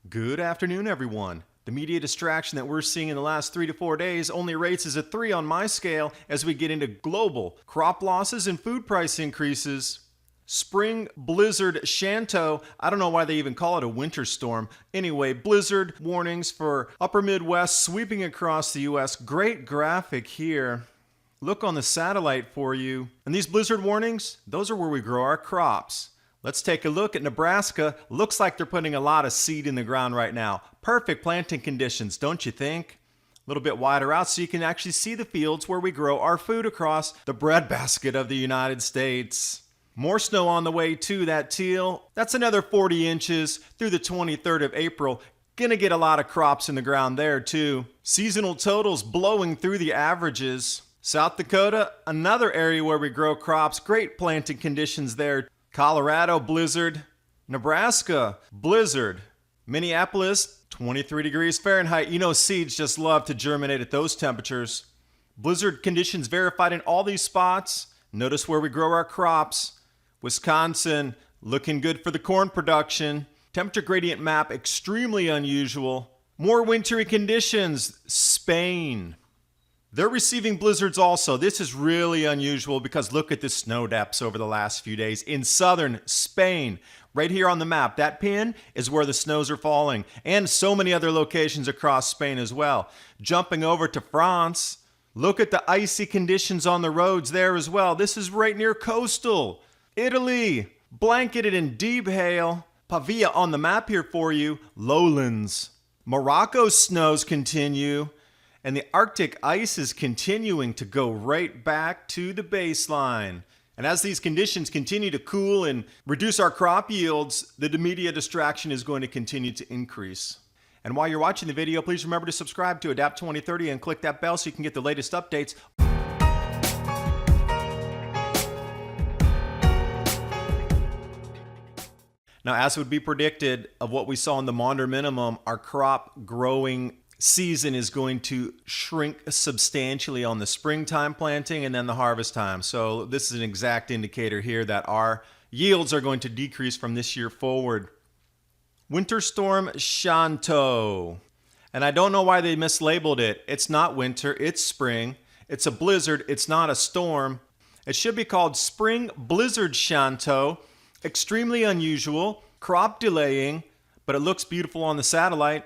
Good afternoon, everyone. The media distraction that we're seeing in the last 3 to 4 days only rates as a 3 on my scale as we get into global crop losses and food price increases. Spring blizzard Xanto, I don't know why they even call it a winter storm. Anyway, blizzard warnings for upper Midwest sweeping across the U.S. Great graphic here. Look on the satellite for you. And these blizzard warnings, those are where we grow our crops. Let's take a look at Nebraska. Looks like they're putting a lot of seed in the ground right now. Perfect planting conditions, don't you think? A little bit wider out so you can actually see the fields where we grow our food across the breadbasket of the United States. More snow on the way too, that teal. That's another 40 inches through the 23rd of April. Gonna get a lot of crops in the ground there too. Seasonal totals blowing through the averages. South Dakota, another area where we grow crops. Great planting conditions there. Colorado, blizzard. Nebraska, blizzard. Minneapolis, 23 degrees Fahrenheit. You know seeds just love to germinate at those temperatures. Blizzard conditions verified in all these spots. Notice where we grow our crops. Wisconsin, looking good for the corn production. Temperature gradient map, extremely unusual. More wintry conditions. Spain. They're receiving blizzards also. This is really unusual because look at the snow depths over the last few days. In southern Spain, right here on the map, that pin is where the snows are falling. And so many other locations across Spain as well. Jumping over to France, look at the icy conditions on the roads there as well. This is right near coastal. Italy, blanketed in deep hail. Pavia on the map here for you. Lowlands. Morocco's snows continue. And the Arctic ice is continuing to go right back to the baseline. And as these conditions continue to cool and reduce our crop yields, the media distraction is going to continue to increase. And while you're watching the video, please remember to subscribe to Adapt 2030 and click that bell so you can get the latest updates. Now, as would be predicted of what we saw in the Maunder minimum, our crop growing season is going to shrink substantially on the springtime planting and then the harvest time. So this is an exact indicator here that our yields are going to decrease from this year forward. Winter storm Xanto. And I don't know why they mislabeled it. It's not winter, it's spring. It's a blizzard, it's not a storm. It should be called spring blizzard Xanto. Extremely unusual, crop delaying, but it looks beautiful on the satellite.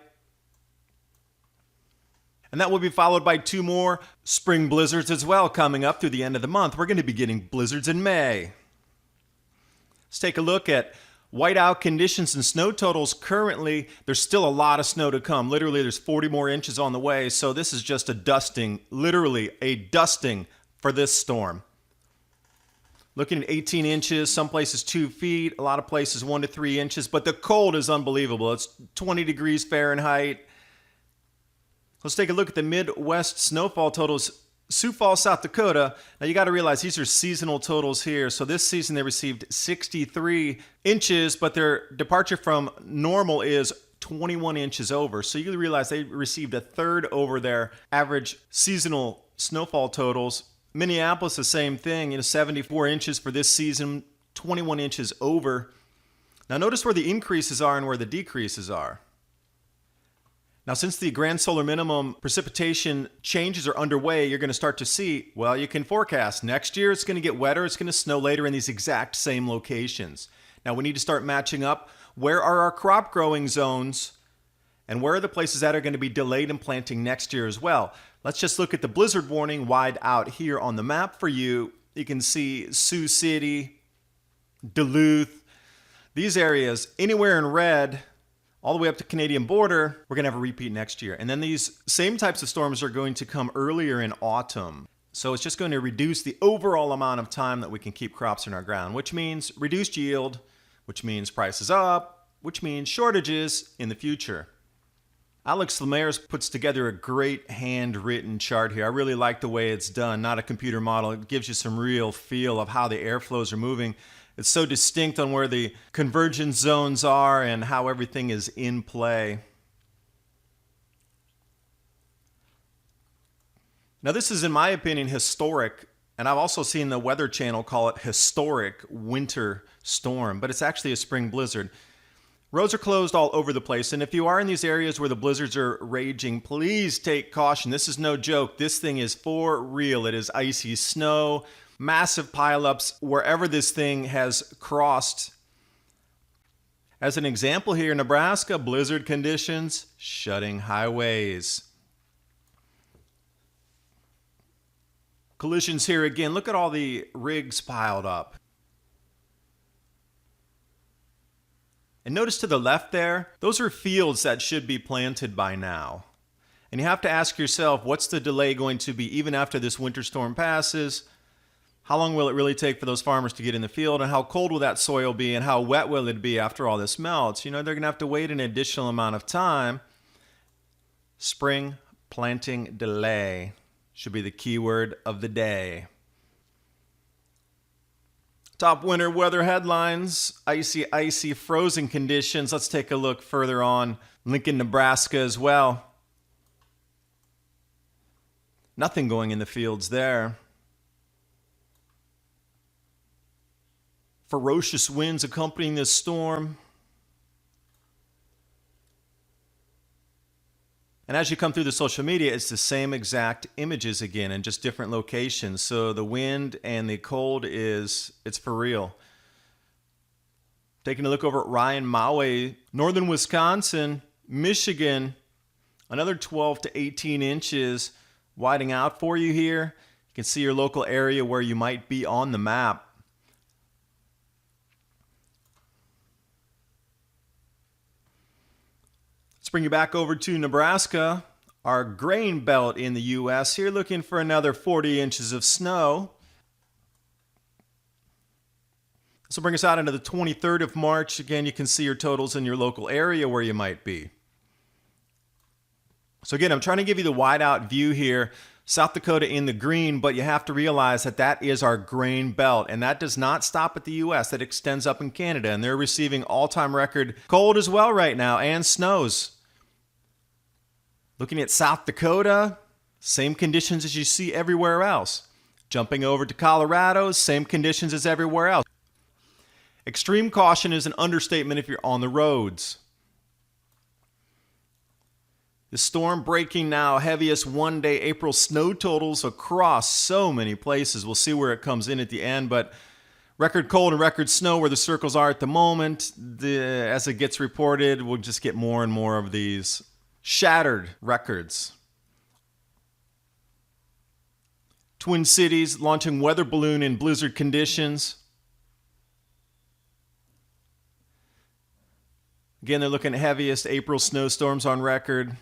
And that will be followed by 2 more spring blizzards as well coming up through the end of the month. We're going to be getting blizzards in May. Let's take a look at whiteout conditions and snow totals. Currently, there's still a lot of snow to come. Literally, there's 40 more inches on the way. So this is just a dusting, literally a dusting for this storm. Looking at 18 inches, some places 2 feet, a lot of places 1 to 3 inches. But the cold is unbelievable. It's 20 degrees Fahrenheit. Let's take a look at the Midwest snowfall totals. Sioux Falls, South Dakota. Now you got to realize these are seasonal totals here. So this season they received 63 inches, but their departure from normal is 21 inches over. So you realize they received a third over their average seasonal snowfall totals. Minneapolis, the same thing, 74 inches for this season, 21 inches over. Now notice where the increases are and where the decreases are. Now, since the grand solar minimum precipitation changes are underway, you're going to start to see, well, you can forecast next year it's going to get wetter, it's going to snow later in these exact same locations. Now, we need to start matching up where are our crop growing zones and where are the places that are going to be delayed in planting next year as well. Let's just look at the blizzard warning wide out here on the map for you. You can see Sioux City, Duluth, these areas, anywhere in red, all the way up to Canadian border, we're going to have a repeat next year. And then these same types of storms are going to come earlier in autumn. So it's just going to reduce the overall amount of time that we can keep crops in our ground, which means reduced yield, which means prices up, which means shortages in the future. Alex Lemaire's puts together a great handwritten chart here. I really like the way it's done, not a computer model. It gives you some real feel of how the airflows are moving. It's so distinct on where the convergence zones are and how everything is in play. Now this is, in my opinion, historic, and I've also seen the Weather Channel call it historic winter storm, but it's actually a spring blizzard. Roads are closed all over the place, and if you are in these areas where the blizzards are raging, please take caution. This is no joke. This thing is for real. It is icy snow, massive pileups wherever this thing has crossed. As an example here in Nebraska, blizzard conditions shutting highways. Collisions here again. Look at all the rigs piled up. And notice to the left there, those are fields that should be planted by now. And you have to ask yourself, what's the delay going to be even after this winter storm passes? How long will it really take for those farmers to get in the field? And how cold will that soil be? And how wet will it be after all this melts? You know, they're going to have to wait an additional amount of time. Spring planting delay should be the keyword of the day. Top winter weather headlines, icy, frozen conditions. Let's take a look further on Lincoln, Nebraska as well. Nothing going in the fields there. Ferocious winds accompanying this storm. And as you come through the social media, it's the same exact images again in just different locations. So the wind and the cold it's for real. Taking a look over at Ryan Maui, northern Wisconsin, Michigan, another 12 to 18 inches widening out for you here. You can see your local area where you might be on the map. Bring you back over to Nebraska, our grain belt in the U.S. Here looking for another 40 inches of snow. This will bring us out into the 23rd of March. Again, you can see your totals in your local area where you might be. So again, I'm trying to give you the wide out view here. South Dakota in the green, but you have to realize that that is our grain belt, and that does not stop at the U.S. That extends up in Canada, and they're receiving all-time record cold as well right now and snows. Looking at South Dakota, same conditions as you see everywhere else. Jumping over to Colorado, same conditions as everywhere else. Extreme caution is an understatement if you're on the roads. The storm breaking now, heaviest one-day April snow totals across so many places. We'll see where it comes in at the end, but record cold and record snow where the circles are at the moment. As it gets reported, we'll just get more and more of these shattered records. Twin Cities launching weather balloon in blizzard conditions. Again, they're looking at heaviest April snowstorms on record.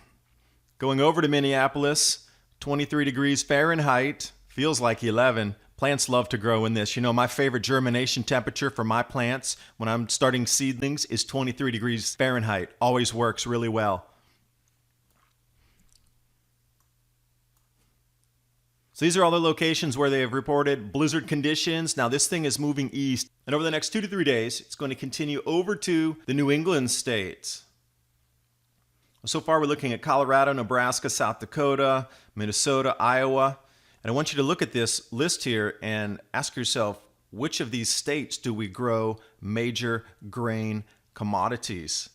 Going over to Minneapolis, 23 degrees Fahrenheit, feels like 11. Plants love to grow in this. You know, my favorite germination temperature for my plants when I'm starting seedlings is 23 degrees Fahrenheit. Always works really well. So these are all the locations where they have reported blizzard conditions. Now this thing is moving east, and over the next 2 to 3 days, it's going to continue over to the New England states. So far, we're looking at Colorado, Nebraska, South Dakota, Minnesota, Iowa. And I want you to look at this list here and ask yourself, which of these states do we grow major grain commodities?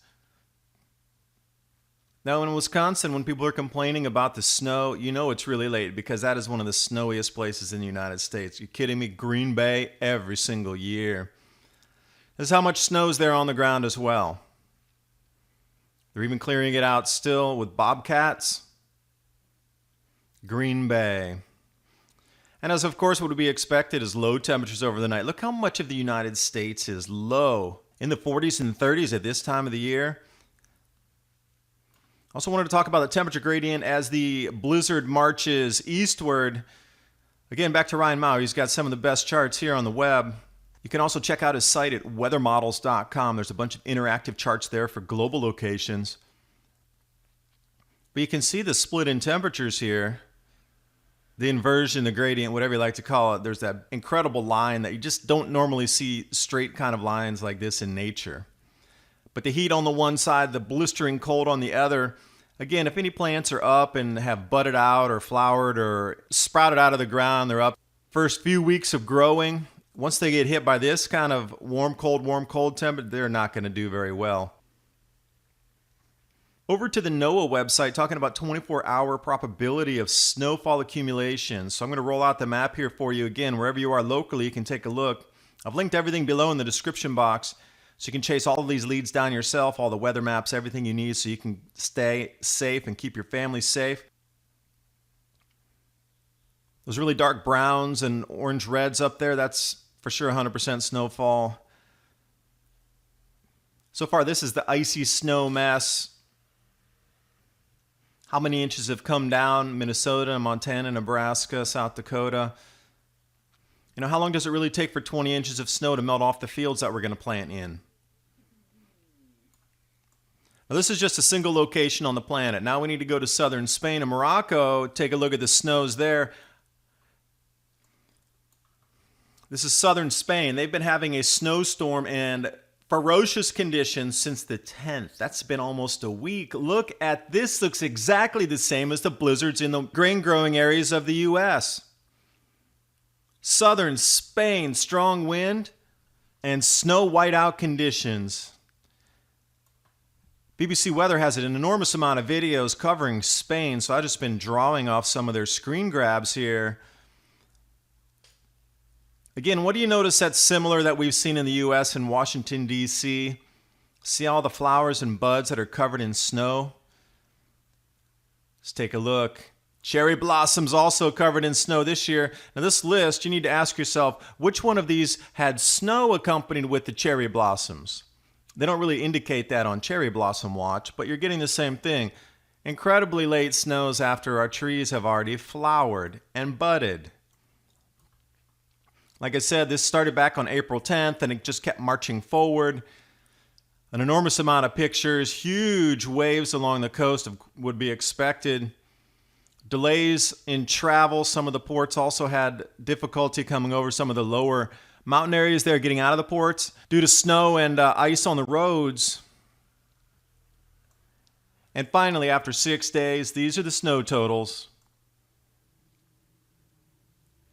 Now in Wisconsin, when people are complaining about the snow, you know it's really late because that is one of the snowiest places in the United States. You kidding me? Green Bay every single year. This is how much snows there on the ground as well. They're even clearing it out still with bobcats. Green Bay. And as of course would be expected is low temperatures over the night. Look how much of the United States is low. In the 40s and 30s at this time of the year. Also wanted to talk about the temperature gradient as the blizzard marches eastward. Again, back to Ryan Mauer. He's got some of the best charts here on the web. You can also check out his site at weathermodels.com. There's a bunch of interactive charts there for global locations. But you can see the split in temperatures here. The inversion, the gradient, whatever you like to call it. There's that incredible line that you just don't normally see straight kind of lines like this in nature. But the heat on the one side, the blistering cold on the other. Again, if any plants are up and have budded out or flowered or sprouted out of the ground, they're up. First few weeks of growing, once they get hit by this kind of warm, cold temperature, they're not going to do very well. Over to the NOAA website, talking about 24-hour probability of snowfall accumulation. So I'm going to roll out the map here for you again. Wherever you are locally, you can take a look. I've linked everything below in the description box, so you can chase all of these leads down yourself, all the weather maps, everything you need, so you can stay safe and keep your family safe. Those really dark browns and orange reds up there, that's for sure 100% snowfall. So far, this is the icy snow mess. How many inches have come down? Minnesota, Montana, Nebraska, South Dakota. You know, how long does it really take for 20 inches of snow to melt off the fields that we're going to plant in? Now, this is just a single location on the planet. Now we need to go to southern Spain and Morocco, take a look at the snows there. This is southern Spain. They've been having a snowstorm and ferocious conditions since the 10th. That's been almost a week. Look at this. Looks exactly the same as the blizzards in the grain growing areas of the U.S. Southern Spain, strong wind and snow whiteout conditions. BBC Weather has an enormous amount of videos covering Spain, so I've just been drawing off some of their screen grabs here. Again, what do you notice that's similar that we've seen in the U.S. and Washington, D.C.? See all the flowers and buds that are covered in snow? Let's take a look. Cherry blossoms also covered in snow this year. Now this list, you need to ask yourself, which one of these had snow accompanied with the cherry blossoms? They don't really indicate that on Cherry Blossom Watch, but you're getting the same thing. Incredibly late snows after our trees have already flowered and budded. Like I said, this started back on April 10th and it just kept marching forward. An enormous amount of pictures, huge waves along the coast would be expected. Delays in travel. Some of the ports also had difficulty coming over some of the lower mountain areas there, getting out of the ports due to snow and ice on the roads. And finally, after 6 days, these are the snow totals.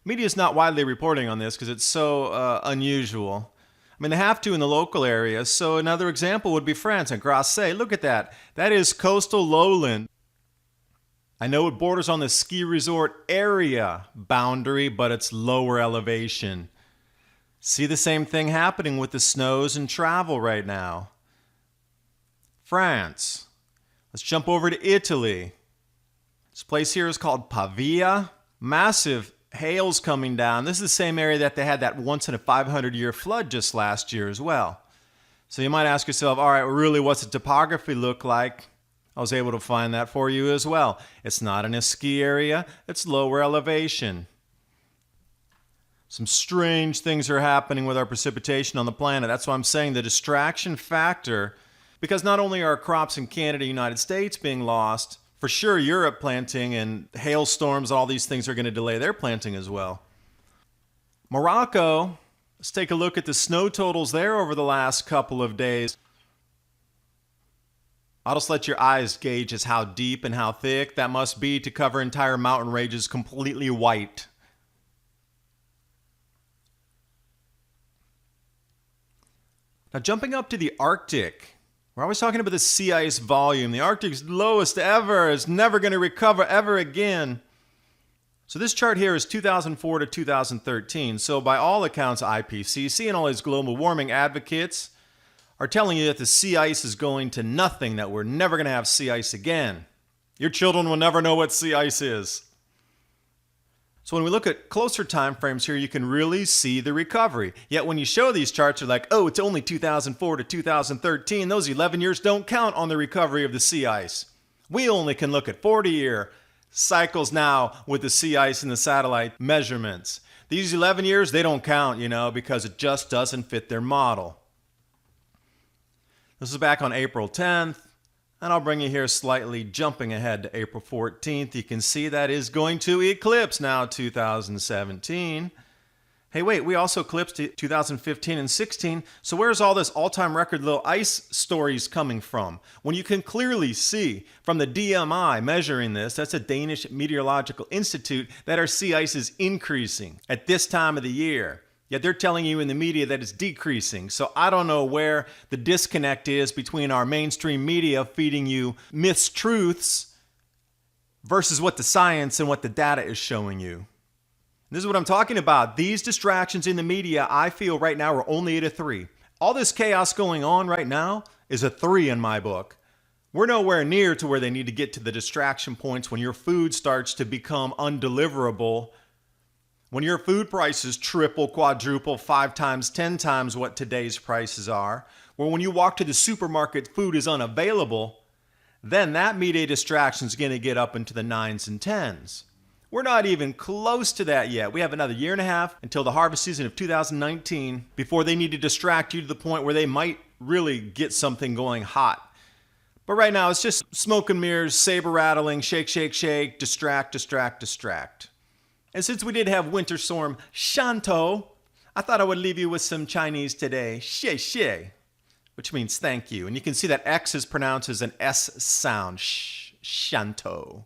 Media is not widely reporting on this because it's so unusual. I mean, they have to in the local areas. So another example would be France and Grasse. Look at that. That is coastal lowland. I know it borders on the ski resort area boundary, but it's lower elevation. See the same thing happening with the snows and travel right now. France. Let's jump over to Italy. This place here is called Pavia. Massive hail's coming down. This is the same area that they had that once in a 500-year flood just last year as well. So you might ask yourself, all right, really, what's the topography look like? I was able to find that for you as well. It's not in a ski area. It's lower elevation. Some strange things are happening with our precipitation on the planet. That's why I'm saying the distraction factor, because not only are crops in Canada, United States being lost, for sure Europe planting and hailstorms, all these things are going to delay their planting as well. Morocco, let's take a look at the snow totals there over the last couple of days. I'll just let your eyes gauge just how deep and how thick that must be to cover entire mountain ranges completely white. Now jumping up to the Arctic, we're always talking about the sea ice volume. The Arctic's lowest ever. It's never going to recover ever again. So this chart here is 2004 to 2013. So by all accounts, IPCC and all these global warming advocates are telling you that the sea ice is going to nothing, that we're never going to have sea ice again. Your children will never know what sea ice is. So when we look at closer time frames here, you can really see the recovery. Yet when you show these charts, you're like, oh, it's only 2004 to 2013. Those 11 years don't count on the recovery of the sea ice. We only can look at 40-year cycles now with the sea ice and the satellite measurements. These 11 years, they don't count, because it just doesn't fit their model. This is back on April 10th. And I'll bring you here slightly jumping ahead to April 14th. You can see that is going to eclipse now 2017. Hey, wait, we also eclipsed 2015 and 16. So where's all this all-time record low ice stories coming from? When you can clearly see from the DMI measuring this, that's a Danish Meteorological Institute, that our sea ice is increasing at this time of the year. Yet they're telling you in the media that it's decreasing. So I don't know where the disconnect is between our mainstream media feeding you mistruths versus what the science and what the data is showing you. This is what I'm talking about. These distractions in the media, I feel right now, are only at a 3. All this chaos going on right now is a 3 in my book. We're nowhere near to where they need to get to the distraction points when your food starts to become undeliverable. When your food prices triple, quadruple, 5 times, 10 times what today's prices are, or when you walk to the supermarket, food is unavailable, then that media distraction is going to get up into the 9s and 10s. We're not even close to that yet. We have another year and a half until the harvest season of 2019 before they need to distract you to the point where they might really get something going hot. But right now, it's just smoke and mirrors, saber rattling, shake, shake, shake, distract, distract, distract. And since we did have winter storm Xanto, I thought I would leave you with some Chinese today, xie xie, which means thank you. And you can see that X is pronounced as an S sound, Xanto.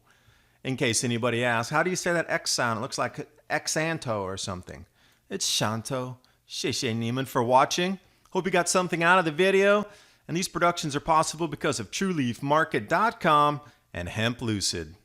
In case anybody asks, how do you say that X sound? It looks like Xanto or something. It's Xanto. Xie xie Neiman for watching. Hope you got something out of the video. And these productions are possible because of TrueLeafMarket.com and Hemp Lucid.